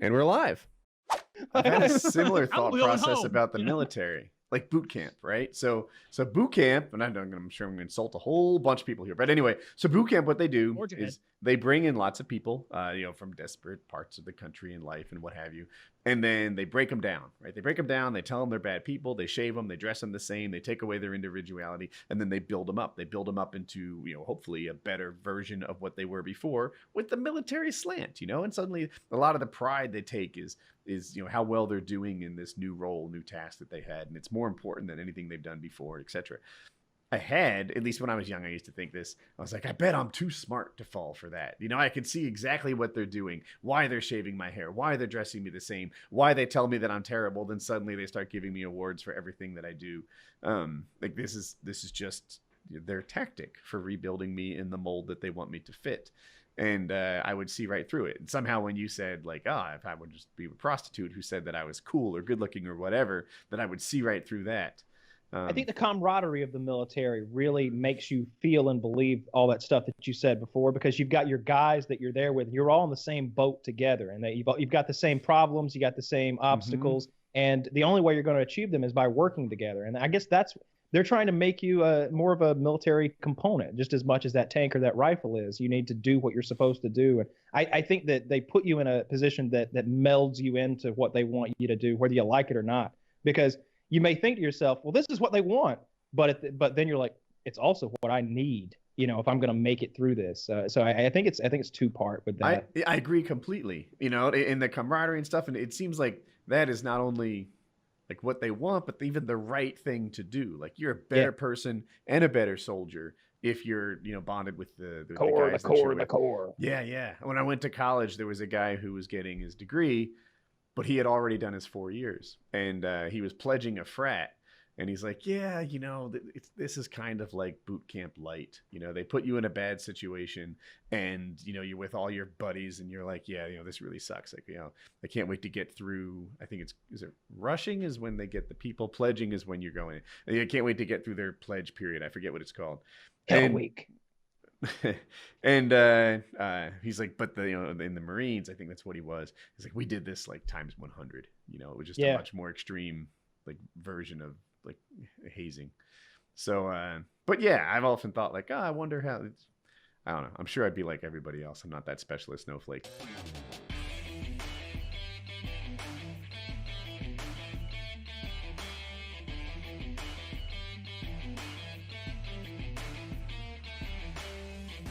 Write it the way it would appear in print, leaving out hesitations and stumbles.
And we're live. I've had a similar thought process home, about the military, like boot camp, right? So boot camp, and I'm sure I'm going to insult a whole bunch of people here, but anyway, so boot camp, what they do is they bring in lots of people, from desperate parts of the country and life and what have you, and then they break them down, right? They break them down, they tell them they're bad people, they shave them, they dress them the same, they take away their individuality, and then they build them up. They build them up into, hopefully a better version of what they were before with the military slant, and suddenly a lot of the pride they take is how well they're doing in this new role, new task that they had, and it's more important than anything they've done before, etc. At least when I was young, I used to think this. I was like, I bet I'm too smart to fall for that. I can see exactly what they're doing, why they're shaving my hair, why they're dressing me the same, why they tell me that I'm terrible. Then suddenly they start giving me awards for everything that I do. This is just their tactic for rebuilding me in the mold that they want me to fit. And I would see right through it. And somehow when you said like, if I would just be a prostitute who said that I was cool or good looking or whatever, that I would see right through that. I think the camaraderie of the military really makes you feel and believe all that stuff that you said before, because you've got your guys that you're there with. You're all in the same boat together, and you've got the same problems, you got the same obstacles, and the only way you're going to achieve them is by working together. And I guess they're trying to make you more of a military component, just as much as that tank or that rifle is. You need to do what you're supposed to do. And I think that they put you in a position that melds you into what they want you to do, whether you like it or not. Because you may think to yourself, well, this is what they want, but then you're like, it's also what I need, if I'm going to make it through this. So I think it's two-part with that. I agree completely, in the camaraderie and stuff. And it seems like that is not only like what they want, but even the right thing to do. Like you're a better person and a better soldier if you're, bonded with the core. Yeah. When I went to college, there was a guy who was getting his degree, but he had already done his 4 years, and he was pledging a frat. And he's like, this is kind of like boot camp light. They put you in a bad situation, and, you're with all your buddies, and you're like, this really sucks. Like, I can't wait to get through. I think is it rushing is when they get the people. Pledging is when you're going. I can't wait to get through their pledge period. I forget what it's called. Hell week. And he's like, but in the Marines, I think that's what he was. He's like, we did this like times 100. It was just a much more extreme like version of like hazing. So, but yeah, I've often thought like, I wonder how. I don't know. I'm sure I'd be like everybody else. I'm not that specialist snowflake.